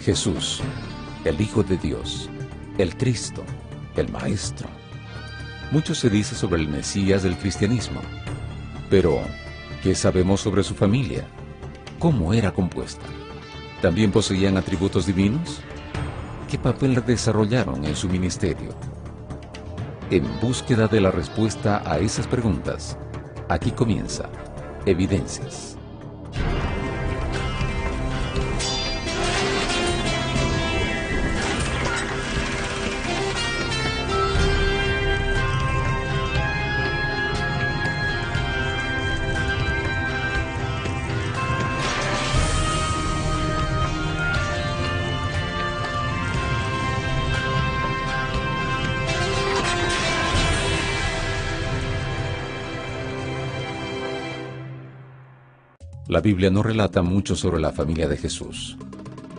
Jesús, el Hijo de Dios, el Cristo, el Maestro. Mucho se dice sobre el Mesías del cristianismo. Pero, ¿qué sabemos sobre su familia? ¿Cómo era compuesta? ¿También poseían atributos divinos? ¿Qué papel desarrollaron en su ministerio? En búsqueda de la respuesta a esas preguntas, aquí comienza Evidencias. La Biblia no relata mucho sobre la familia de Jesús,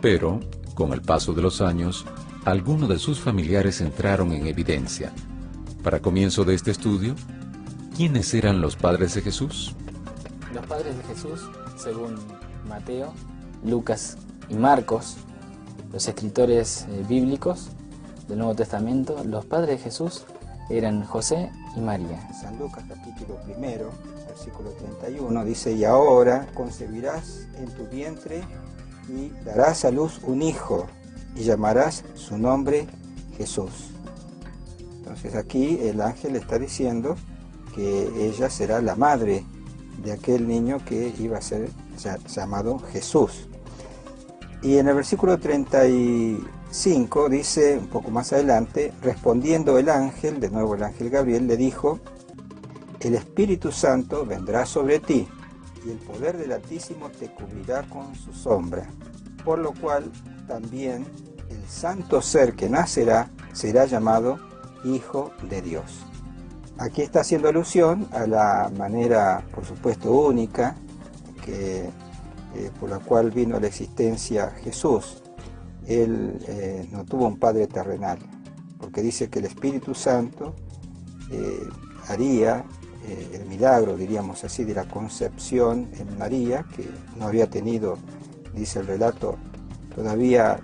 pero, con el paso de los años, algunos de sus familiares entraron en evidencia. Para comienzo de este estudio, ¿quiénes eran los padres de Jesús? Los padres de Jesús, según Mateo, Lucas y Marcos, los escritores bíblicos del Nuevo Testamento, los padres de Jesús eran José y María. San Lucas capítulo 1, versículo 31, dice: y ahora concebirás en tu vientre y darás a luz un hijo y llamarás su nombre Jesús. Entonces aquí el ángel está diciendo que ella será la madre de aquel niño que iba a ser llamado Jesús. Y en el versículo 35 dice, un poco más adelante, respondiendo el ángel, de nuevo el ángel Gabriel, le dijo: el Espíritu Santo vendrá sobre ti, y el poder del Altísimo te cubrirá con su sombra, por lo cual también el santo ser que nacerá será llamado Hijo de Dios. Aquí está haciendo alusión a la manera, por supuesto, única por la cual vino a la existencia Jesús. Él no tuvo un padre terrenal, porque dice que el Espíritu Santo haría el milagro, diríamos así, de la concepción en María, que no había tenido, dice el relato, todavía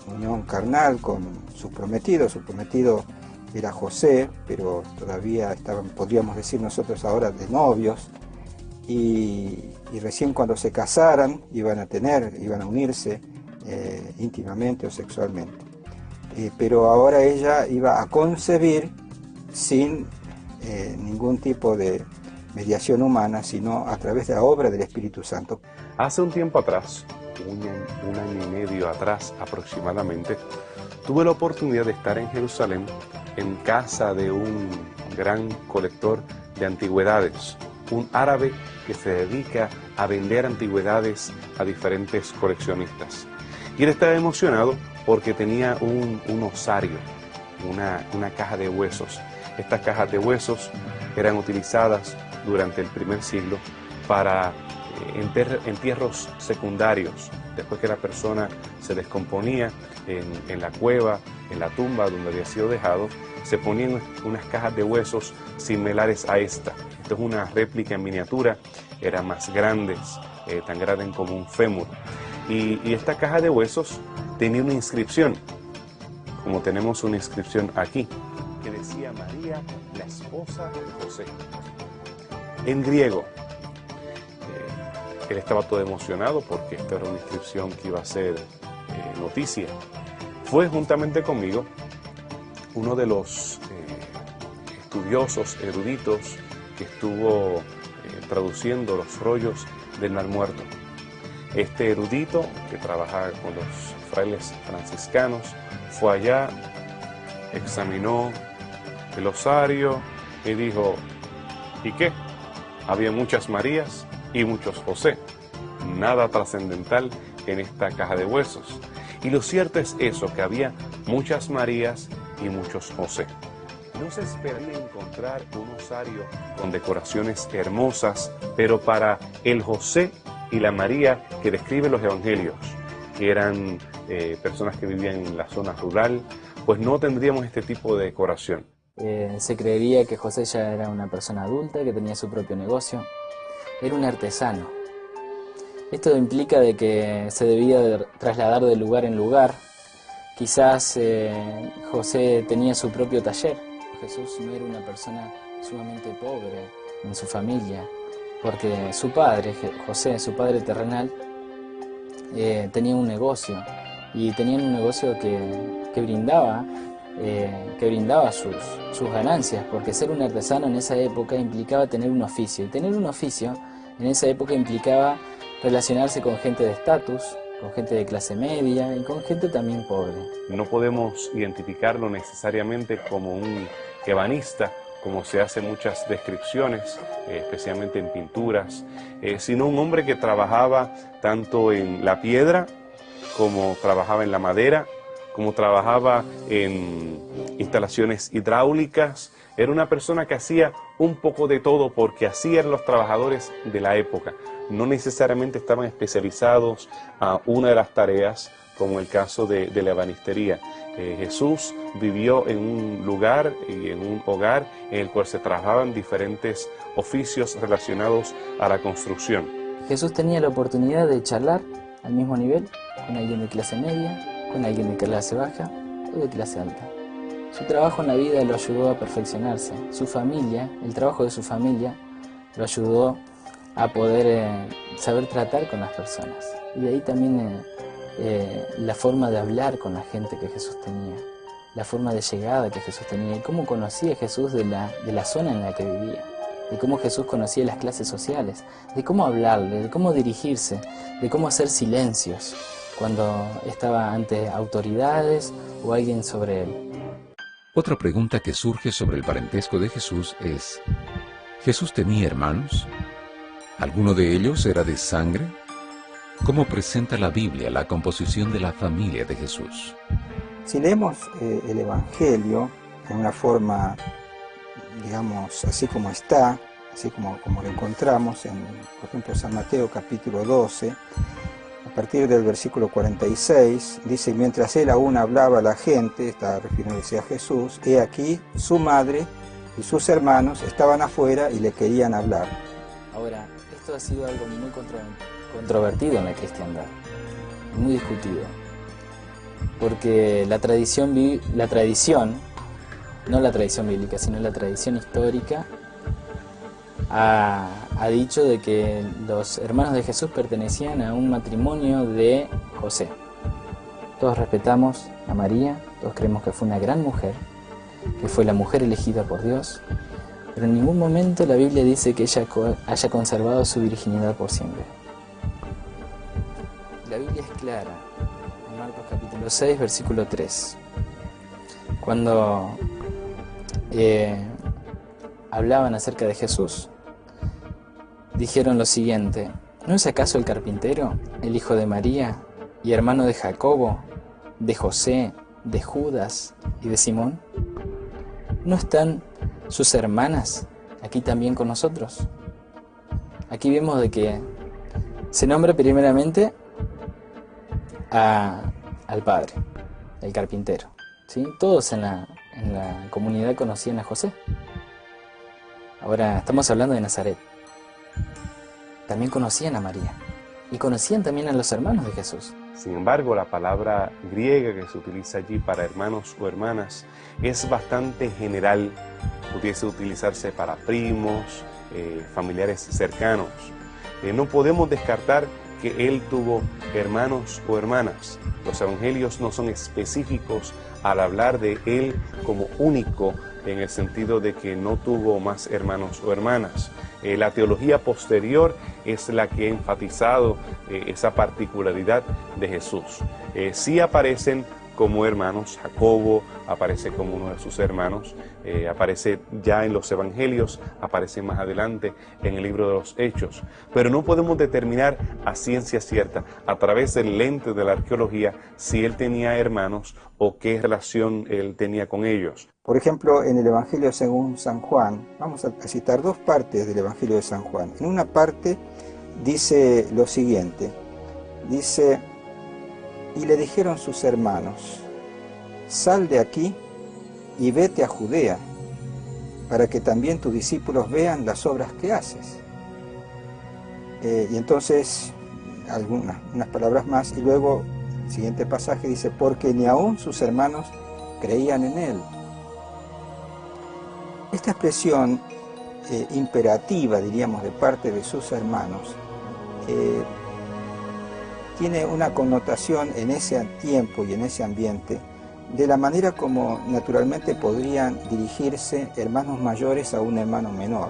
unión carnal con su prometido. Su prometido era José, pero todavía estaban, podríamos decir nosotros ahora, de novios, y recién cuando se casaran iban a unirse íntimamente o sexualmente. Pero ahora ella iba a concebir sin ningún tipo de mediación humana, sino a través de la obra del Espíritu Santo. Hace un tiempo atrás, un año y medio atrás aproximadamente, tuve la oportunidad de estar en Jerusalén en casa de un gran colector de antigüedades, un árabe que se dedica a vender antigüedades a diferentes coleccionistas. Y él estaba emocionado porque tenía un osario, una caja de huesos. Estas cajas de huesos eran utilizadas durante el primer siglo para entierros secundarios. Después que la persona se descomponía en la cueva, en la tumba donde había sido dejado, se ponían unas cajas de huesos similares a esta. Esto es una réplica en miniatura, eran más grandes, tan grandes como un fémur. Y esta caja de huesos tenía una inscripción, como tenemos una inscripción aquí, que decía María, la esposa de José. En griego. Él estaba todo emocionado porque esta era una inscripción que iba a ser noticia. Fue juntamente conmigo uno de los estudiosos, eruditos, que estuvo traduciendo los rollos del Mar Muerto. Este erudito, que trabaja con los frailes franciscanos, fue allá, examinó el osario y dijo: ¿y qué? Había muchas Marías y muchos José, nada trascendental en esta caja de huesos. Y lo cierto es eso, que había muchas Marías y muchos José. No se esperaría encontrar un osario con decoraciones hermosas, pero para el José y la María que describen los evangelios, que eran personas que vivían en la zona rural, pues no tendríamos este tipo de decoración. Se creería que José ya era una persona adulta, que tenía su propio negocio. Era un artesano. Esto implica de que se debía de trasladar de lugar en lugar. Quizás José tenía su propio taller. Jesús no era una persona sumamente pobre en su familia, porque su padre, José, su padre terrenal, tenía un negocio, y tenían un negocio que brindaba sus ganancias, porque ser un artesano en esa época implicaba tener un oficio, y tener un oficio en esa época implicaba relacionarse con gente de estatus, con gente de clase media y con gente también pobre. No podemos identificarlo necesariamente como un ebanista, como se hacen muchas descripciones, especialmente en pinturas, sino un hombre que trabajaba tanto en la piedra, como trabajaba en la madera, como trabajaba en instalaciones hidráulicas. Era una persona que hacía un poco de todo, porque así eran los trabajadores de la época. No necesariamente estaban especializados a una de las tareas, como el caso de la ebanistería. Jesús vivió en un lugar y en un hogar en el cual se trabajaban diferentes oficios relacionados a la construcción. Jesús tenía la oportunidad de charlar al mismo nivel con alguien de clase media, con alguien de clase baja o de clase alta. Su trabajo en la vida lo ayudó a perfeccionarse. Su familia, el trabajo de su familia, lo ayudó a poder saber tratar con las personas. Y de ahí también la forma de hablar con la gente que Jesús tenía, la forma de llegada que Jesús tenía, y cómo conocía Jesús de la zona en la que vivía, de cómo Jesús conocía las clases sociales, de cómo hablarle, de cómo dirigirse, de cómo hacer silencios cuando estaba ante autoridades o alguien sobre él. Otra pregunta que surge sobre el parentesco de Jesús es: ¿Jesús tenía hermanos? ¿Alguno de ellos era de sangre? ¿Cómo presenta la Biblia la composición de la familia de Jesús? Si leemos el Evangelio en una forma, digamos, así como está, así como lo encontramos en, por ejemplo, San Mateo capítulo 12, a partir del versículo 46, dice: mientras él aún hablaba a la gente, está refiriéndose a Jesús, he aquí su madre y sus hermanos estaban afuera y le querían hablar. Ahora, esto ha sido algo muy controvertido en la cristiandad, muy discutido, porque la tradición, no la tradición bíblica, sino la tradición histórica, ha dicho de que los hermanos de Jesús pertenecían a un matrimonio de José. Todos respetamos a María, todos creemos que fue una gran mujer, que fue la mujer elegida por Dios, pero en ningún momento la Biblia dice que ella haya conservado su virginidad por siempre. La Biblia es clara, en Marcos capítulo 6, versículo 3, cuando hablaban acerca de Jesús, dijeron lo siguiente: ¿no es acaso el carpintero, el hijo de María, y hermano de Jacobo, de José, de Judas y de Simón? ¿No están sus hermanas aquí también con nosotros? Aquí vemos de que se nombra primeramente al padre, el carpintero, ¿sí? Todos en la comunidad conocían a José. Ahora estamos hablando de Nazaret. También conocían a María y conocían también a los hermanos de Jesús. Sin embargo, la palabra griega que se utiliza allí para hermanos o hermanas es bastante general. Pudiese utilizarse para primos, familiares cercanos. No podemos descartar que él tuvo hermanos o hermanas. Los evangelios no son específicos al hablar de él como único, en el sentido de que no tuvo más hermanos o hermanas. La teología posterior es la que ha enfatizado esa particularidad de Jesús. Sí aparecen como hermanos, Jacobo aparece como uno de sus hermanos, aparece ya en los evangelios, aparece más adelante en el libro de los Hechos, pero no podemos determinar a ciencia cierta, a través del lente de la arqueología, si él tenía hermanos o qué relación él tenía con ellos. Por ejemplo, en el Evangelio según San Juan, vamos a citar dos partes del Evangelio de San Juan. En una parte dice lo siguiente, dice: y le dijeron sus hermanos: sal de aquí y vete a Judea, para que también tus discípulos vean las obras que haces. Y entonces unas palabras más, y luego el siguiente pasaje dice, porque ni aún sus hermanos creían en él. Esta expresión imperativa, diríamos, de parte de sus hermanos, tiene una connotación en ese tiempo y en ese ambiente de la manera como naturalmente podrían dirigirse hermanos mayores a un hermano menor.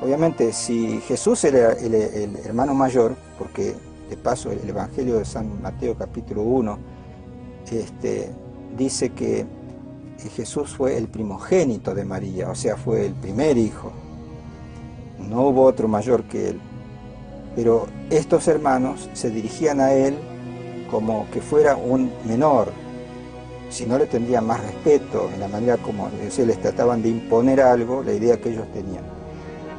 Obviamente, si Jesús era el hermano mayor, porque de paso el Evangelio de San Mateo capítulo 1 dice que Jesús fue el primogénito de María, o sea, fue el primer hijo. No hubo otro mayor que él. Pero estos hermanos se dirigían a él como que fuera un menor, si no le tendrían más respeto en la manera como les trataban de imponer algo, la idea que ellos tenían.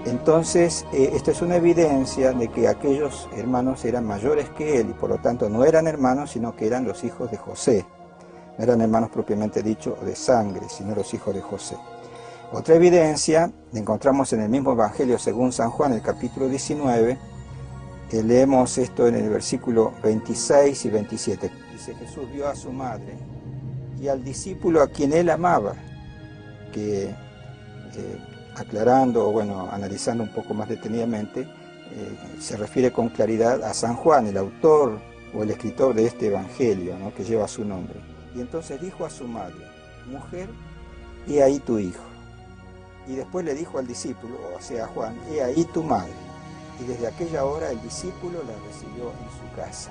Entonces, esto es una evidencia de que aquellos hermanos eran mayores que él y por lo tanto no eran hermanos, sino que eran los hijos de José. No eran hermanos propiamente dicho de sangre, sino los hijos de José. Otra evidencia la encontramos en el mismo Evangelio según San Juan, el capítulo 19, leemos esto en el versículo 26 y 27. Dice, Jesús vio a su madre y al discípulo a quien él amaba, que aclarando, o bueno, analizando un poco más detenidamente, se refiere con claridad a San Juan, el autor o el escritor de este Evangelio, ¿no?, que lleva su nombre. Y entonces dijo a su madre, mujer, he ahí tu hijo. Y después le dijo al discípulo, o sea a Juan, he ahí tu madre. Y desde aquella hora el discípulo la recibió en su casa.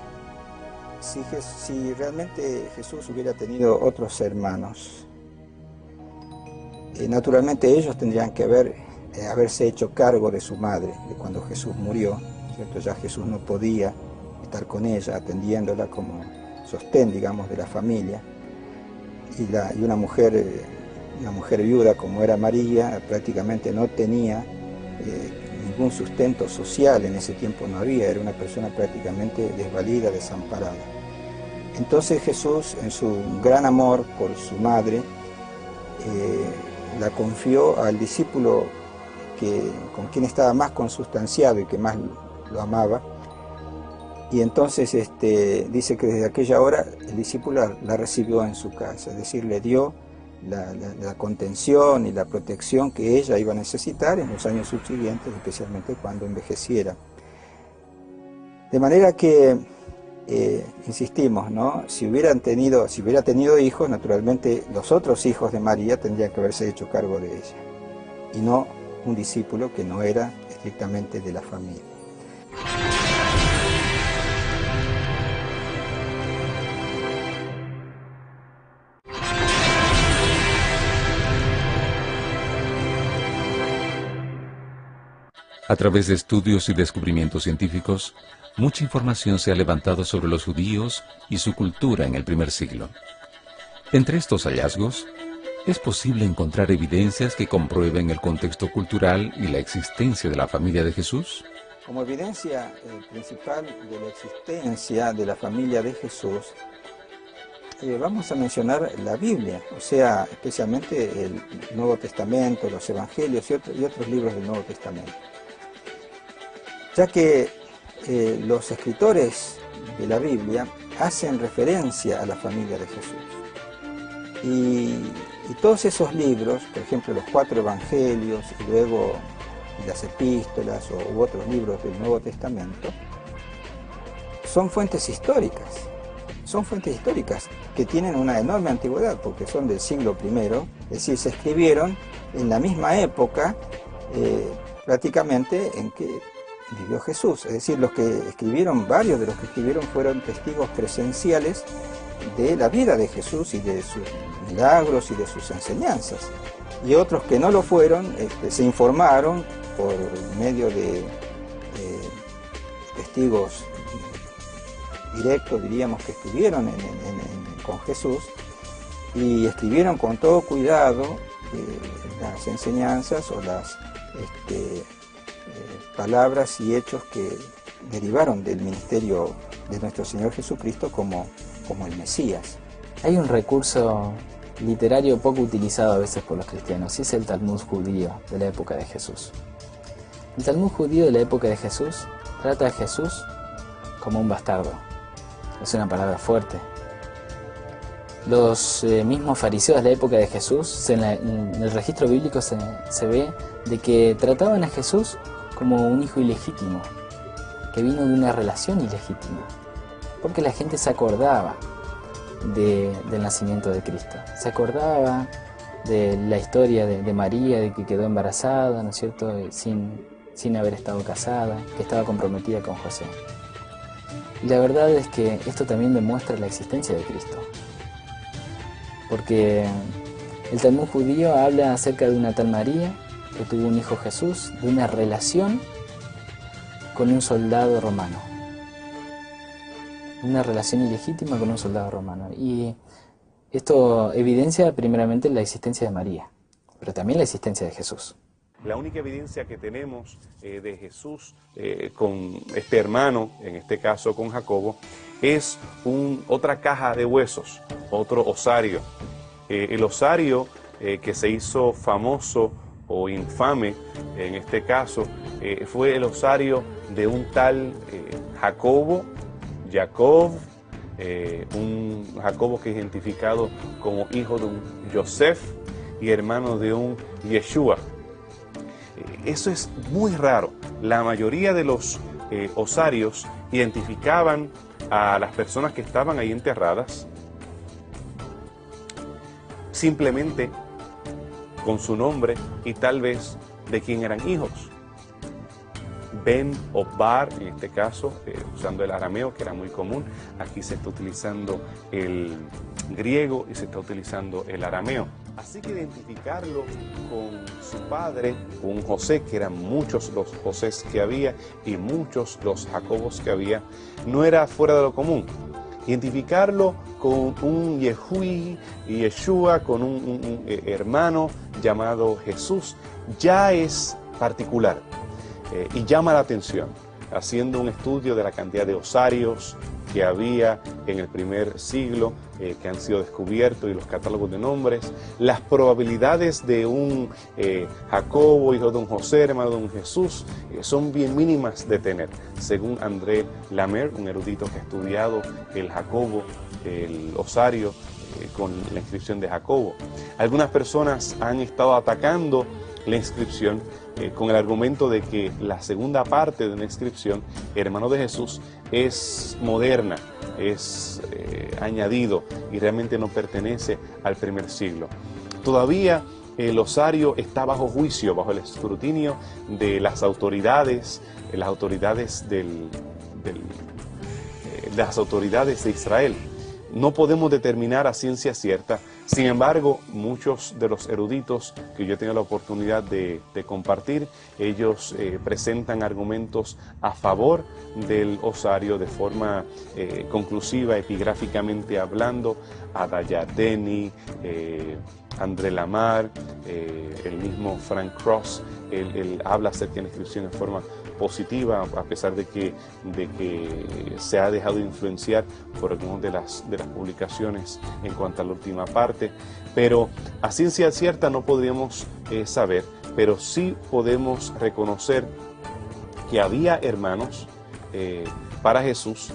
Si realmente Jesús hubiera tenido otros hermanos, naturalmente ellos tendrían que haberse hecho cargo de su madre, de cuando Jesús murió, ¿cierto? Ya Jesús no podía estar con ella, atendiéndola como sostén, digamos, de la familia. Y una mujer viuda como era María, prácticamente no tenía ningún sustento social, en ese tiempo no había, era una persona prácticamente desvalida, desamparada. Entonces Jesús, en su gran amor por su madre, la confió al discípulo con quien estaba más consustanciado y que más lo amaba. Y entonces dice que desde aquella hora el discípulo la recibió en su casa, es decir, le dio la contención y la protección que ella iba a necesitar en los años subsiguientes, especialmente cuando envejeciera. De manera que, insistimos, ¿no?, si hubiera tenido hijos, naturalmente los otros hijos de María tendrían que haberse hecho cargo de ella, y no un discípulo que no era estrictamente de la familia. A través de estudios y descubrimientos científicos, mucha información se ha levantado sobre los judíos y su cultura en el primer siglo. Entre estos hallazgos, es posible encontrar evidencias que comprueben el contexto cultural y la existencia de la familia de Jesús. Como evidencia principal de la existencia de la familia de Jesús, vamos a mencionar la Biblia, o sea, especialmente el Nuevo Testamento, los Evangelios y otros libros del Nuevo Testamento. Ya que los escritores de la Biblia hacen referencia a la familia de Jesús. Y todos esos libros, por ejemplo los 4 Evangelios y luego las epístolas u otros libros del Nuevo Testamento, son fuentes históricas. Son fuentes históricas que tienen una enorme antigüedad porque son del siglo I, es decir, se escribieron en la misma época prácticamente en que vivió Jesús. Es decir, varios de los que escribieron fueron testigos presenciales de la vida de Jesús y de sus milagros y de sus enseñanzas. Y otros que no lo fueron, se informaron por medio de testigos directos, diríamos, que estuvieron con Jesús y escribieron con todo cuidado las enseñanzas o las palabras y hechos que derivaron del ministerio de nuestro Señor Jesucristo como el Mesías. Hay un recurso literario poco utilizado a veces por los cristianos, y es el Talmud judío de la época de Jesús. El Talmud judío de la época de Jesús trata a Jesús como un bastardo. Es una palabra fuerte. Los mismos fariseos de la época de Jesús, en el registro bíblico se ve de que trataban a Jesús como un hijo ilegítimo, que vino de una relación ilegítima, porque la gente se acordaba del nacimiento de Cristo, se acordaba de la historia de María, de que quedó embarazada, ¿no es cierto?, sin haber estado casada, que estaba comprometida con José. Y la verdad es que esto también demuestra la existencia de Cristo, porque el Talmud judío habla acerca de una tal María que tuvo un hijo Jesús, de una relación con un soldado romano. Una relación ilegítima con un soldado romano. Y esto evidencia primeramente la existencia de María, pero también la existencia de Jesús. La única evidencia que tenemos de Jesús con este hermano, en este caso con Jacobo, es otra caja de huesos, otro osario. El osario que se hizo famoso o infame, en este caso, fue el osario de un tal Jacobo, un Jacobo que es identificado como hijo de un Yosef y hermano de un Yeshua. Eso es muy raro. La mayoría de los osarios identificaban a las personas que estaban ahí enterradas simplemente con su nombre y tal vez de quién eran hijos. Ben o Bar, en este caso, usando el arameo, que era muy común. Aquí se está utilizando el griego y se está utilizando el arameo. Así que identificarlo con su padre, un José, que eran muchos los Josés que había y muchos los Jacobos que había, no era fuera de lo común. Identificarlo con un Yehui y Yeshua, con un hermano llamado Jesús, ya es particular y llama la atención. Haciendo un estudio de la cantidad de osarios que había en el primer siglo, que han sido descubiertos, y los catálogos de nombres, las probabilidades de un Jacobo, hijo de un José, hermano de un Jesús, son bien mínimas de tener, según André Lamer, un erudito que ha estudiado el Jacobo, el osario, con la inscripción de Jacobo. Algunas personas han estado atacando la inscripción con el argumento de que la segunda parte de una inscripción, hermano de Jesús, es moderna, es añadido y realmente no pertenece al primer siglo. Todavía el osario está bajo juicio, bajo el escrutinio de las autoridades de Israel. No podemos determinar a ciencia cierta. Sin embargo, muchos de los eruditos que yo he tenido la oportunidad de compartir, ellos presentan argumentos a favor del osario de forma conclusiva, epigráficamente hablando. Adayateni, André Lamar, el mismo Frank Cross, él habla acerca de la inscripción en forma positiva, a pesar de que se ha dejado influenciar por algunas de las publicaciones en cuanto a la última parte, pero a ciencia cierta no podríamos saber, pero sí podemos reconocer que había hermanos para Jesús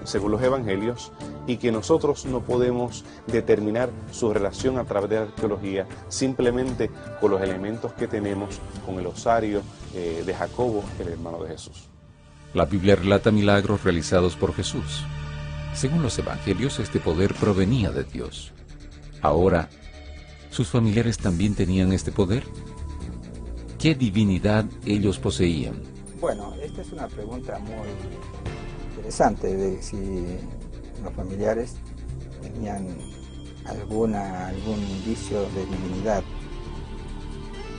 según los evangelios, y que nosotros no podemos determinar su relación a través de la arqueología simplemente con los elementos que tenemos con el osario de Jacobo, el hermano de Jesús. La Biblia relata milagros realizados por Jesús. Según los evangelios, este poder provenía de Dios. Ahora, ¿sus familiares también tenían este poder? ¿Qué divinidad ellos poseían? Bueno, esta es una pregunta muy interesante, de si los familiares tenían algún indicio de divinidad.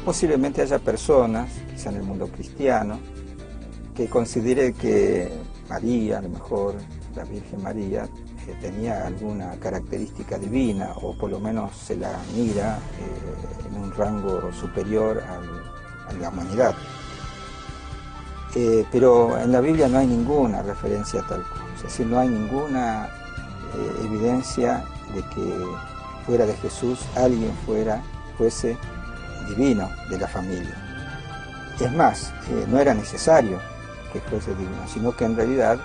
Posiblemente haya personas, quizá en el mundo cristiano, que considere que María, a lo mejor la Virgen María, tenía alguna característica divina, o por lo menos se la mira en un rango superior a la humanidad. Pero en la Biblia no hay ninguna referencia a tal cosa, es decir, no hay ninguna evidencia de que fuera de Jesús alguien fuese divino de la familia. Es más, no era necesario que fuese divino, sino que en realidad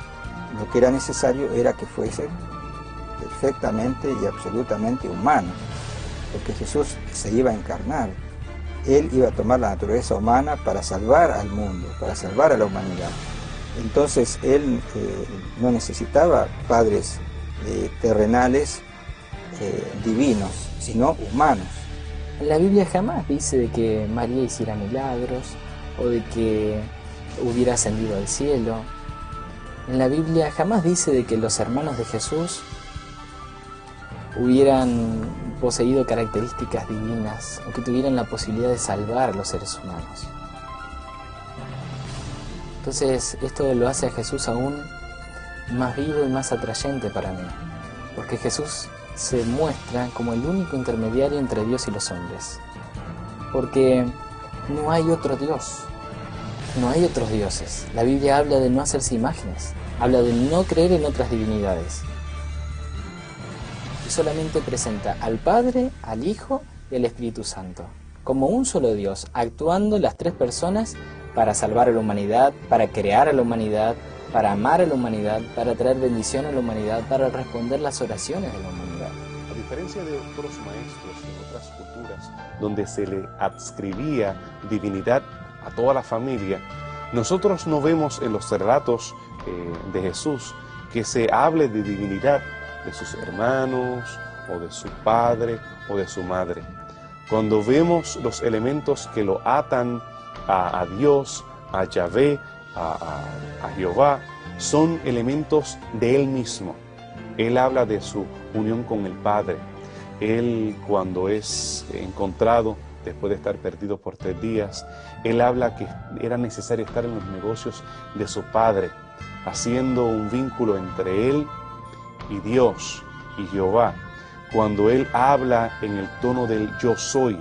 lo que era necesario era que fuese perfectamente y absolutamente humano, porque Jesús se iba a encarnar. Él iba a tomar la naturaleza humana para salvar al mundo, para salvar a la humanidad. Entonces Él no necesitaba padres terrenales divinos, sino humanos. La Biblia jamás dice de que María hiciera milagros o de que hubiera ascendido al cielo. En la Biblia jamás dice de que los hermanos de Jesús hubieran poseído características divinas o que tuvieran la posibilidad de salvar a los seres humanos. Entonces esto lo hace a Jesús aún más vivo y más atrayente para mí, porque Jesús se muestra como el único intermediario entre Dios y los hombres, porque no hay otro Dios, no hay otros dioses. La Biblia habla de no hacerse imágenes, habla de no creer en otras divinidades, y solamente presenta al Padre, al Hijo y al Espíritu Santo como un solo Dios, actuando las tres personas para salvar a la humanidad, para crear a la humanidad, para amar a la humanidad, para traer bendición a la humanidad, para responder las oraciones de la humanidad. A diferencia de otros maestros en otras culturas, donde se le adscribía divinidad a toda la familia, nosotros no vemos en los relatos de Jesús que se hable de divinidad de sus hermanos, o de su padre, o de su madre. Cuando vemos los elementos que lo atan a Dios, a Yahvé, a Jehová, son elementos de Él mismo. Él habla de su unión con el Padre. Él, cuando es encontrado, después de estar perdido por 3 días, Él habla que era necesario estar en los negocios de su Padre, haciendo un vínculo entre Él y Dios y Jehová. Cuando Él habla en el tono del yo soy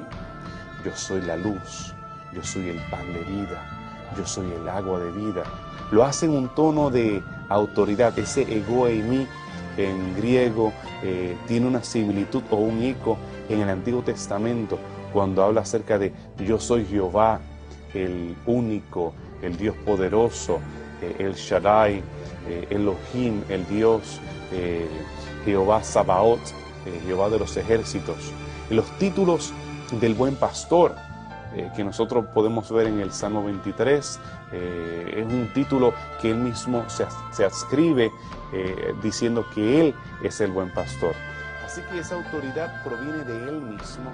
la luz, yo soy el pan de vida, yo soy el agua de vida, lo hace en un tono de autoridad. Ese ego eimi en griego tiene una similitud o un eco en el Antiguo Testamento, cuando habla acerca de yo soy Jehová, el único, el Dios poderoso, el Shaddai, Elohim, el Dios, Jehová Sabaoth, Jehová de los ejércitos. Y los títulos del buen pastor que nosotros podemos ver en el Salmo 23, es un título que él mismo se adscribe diciendo que él es el buen pastor. Así que esa autoridad proviene de él mismo,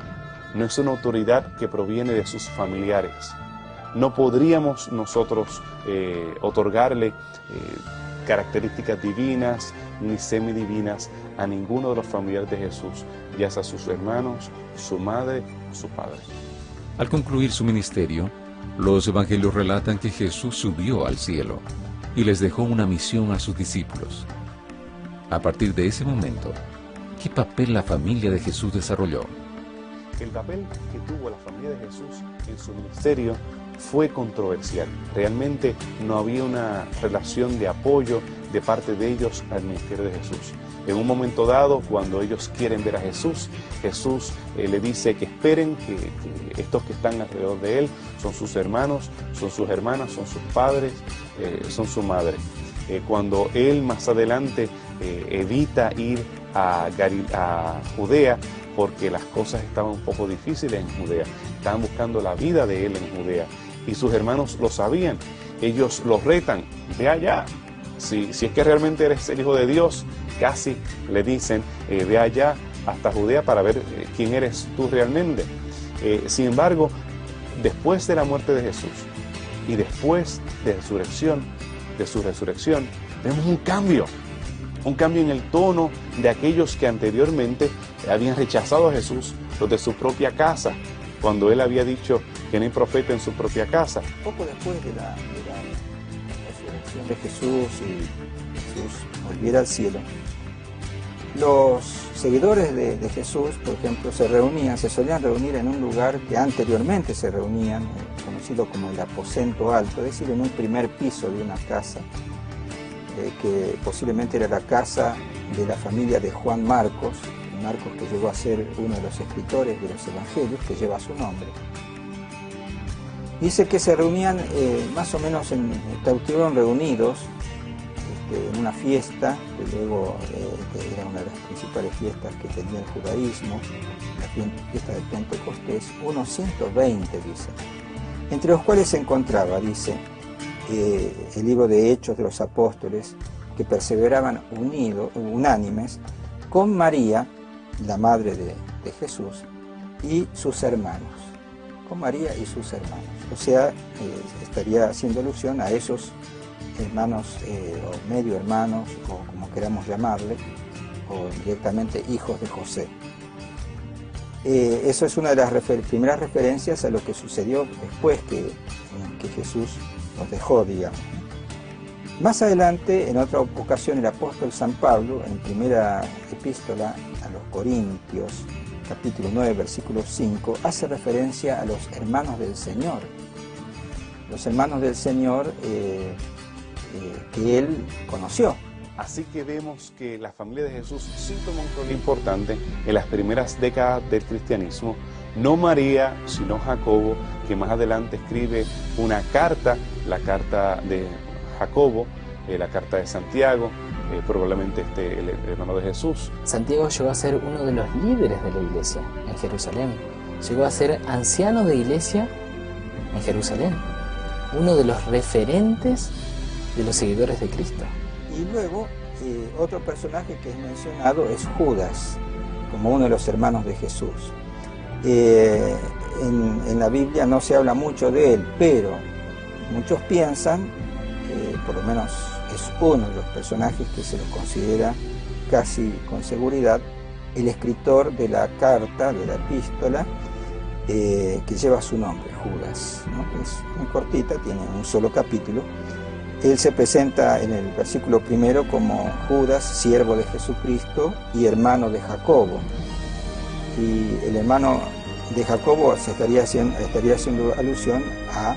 no es una autoridad que proviene de sus familiares. No podríamos nosotros otorgarle características divinas ni semidivinas a ninguno de los familiares de Jesús, ya sea sus hermanos, su madre o su padre. Al concluir su ministerio, los evangelios relatan que Jesús subió al cielo y les dejó una misión a sus discípulos. A partir de ese momento, ¿qué papel la familia de Jesús desarrolló? El papel que tuvo la familia de Jesús en su ministerio fue controversial. Realmente no había una relación de apoyo de parte de ellos al ministerio de Jesús. En un momento dado, cuando ellos quieren ver a Jesús, Jesús le dice que esperen, que estos que están alrededor de él son sus hermanos, son sus hermanas, son sus padres, son su madre. Cuando él más adelante evita ir a Judea, porque las cosas estaban un poco difíciles en Judea, estaban buscando la vida de él en Judea, y sus hermanos lo sabían. Ellos los retan: ve allá, si es que realmente eres el Hijo de Dios, casi le dicen, ve allá hasta Judea para ver quién eres tú realmente. Sin embargo, después de la muerte de Jesús y después de su resurrección, vemos un cambio en el tono de aquellos que anteriormente habían rechazado a Jesús, los de su propia casa, cuando él había dicho que no hay profeta en su propia casa. Poco después de la resurrección de Jesús y Jesús volviera al cielo, los seguidores de Jesús, por ejemplo, se solían reunir en un lugar que anteriormente se reunían, conocido como el aposento alto, es decir, en un primer piso de una casa, que posiblemente era la casa de la familia de Juan Marcos, que llegó a ser uno de los escritores de los evangelios, que lleva su nombre. Dice que se reunían más o menos, estuvieron reunidos en una fiesta, que luego que era una de las principales fiestas que tenía el judaísmo, la fiesta del Pentecostés, unos 120, dice, entre los cuales se encontraba, dice, el libro de Hechos de los Apóstoles, que perseveraban unánimes con María, la madre de Jesús, y sus hermanos, con María y sus hermanos. O sea, estaría haciendo alusión a esos hermanos o medio hermanos, o como queramos llamarle, o directamente hijos de José. Eso es una de las primeras referencias a lo que sucedió después que Jesús nos dejó, digamos. Más adelante, en otra ocasión, el apóstol San Pablo, en primera epístola a los Corintios, capítulo 9, versículo 5, hace referencia a los hermanos del Señor. Los hermanos del Señor que él conoció. Así que vemos que la familia de Jesús sí tomó un rol importante en las primeras décadas del cristianismo. No María, sino Jacobo, que más adelante escribe una carta, la carta de Jacobo, la carta de Santiago, probablemente el hermano de Jesús. Santiago llegó a ser uno de los líderes de la iglesia en Jerusalén. Llegó a ser anciano de iglesia en Jerusalén. Uno de los referentes de los seguidores de Cristo. Y luego, otro personaje que es mencionado es Judas, como uno de los hermanos de Jesús. En la Biblia no se habla mucho de él, pero muchos piensan, por lo menos es uno de los personajes que se los considera casi con seguridad, el escritor de la carta, de la epístola, que lleva su nombre, Judas, ¿no? Que es muy cortita, tiene un solo capítulo. Él se presenta en el versículo primero como Judas, siervo de Jesucristo y hermano de Jacobo. Y el hermano de Jacobo estaría haciendo alusión a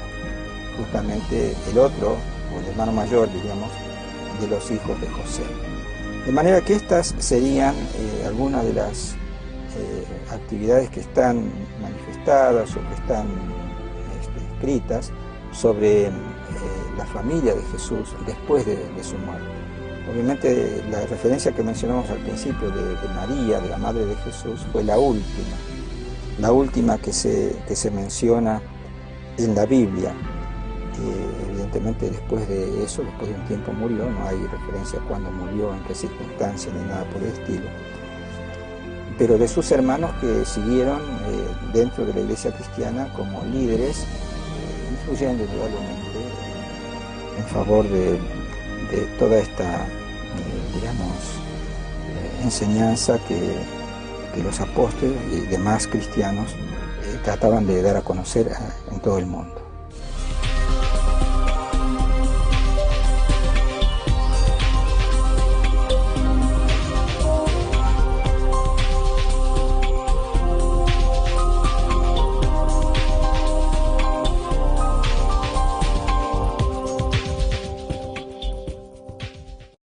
justamente el otro, o el hermano mayor, diríamos, de los hijos de José. De manera que estas serían algunas de las actividades que están manifestadas o que están escritas sobre la familia de Jesús después de su muerte. Obviamente la referencia que mencionamos al principio de María, de la madre de Jesús, fue la última que se menciona en la Biblia. Evidentemente después de eso, después de un tiempo murió, no hay referencia a cuándo murió, en qué circunstancias, ni nada por el estilo. Pero de sus hermanos que siguieron dentro de la iglesia cristiana como líderes, influyendo indudablemente en favor de toda esta, enseñanza que los apóstoles y demás cristianos trataban de dar a conocer en todo el mundo.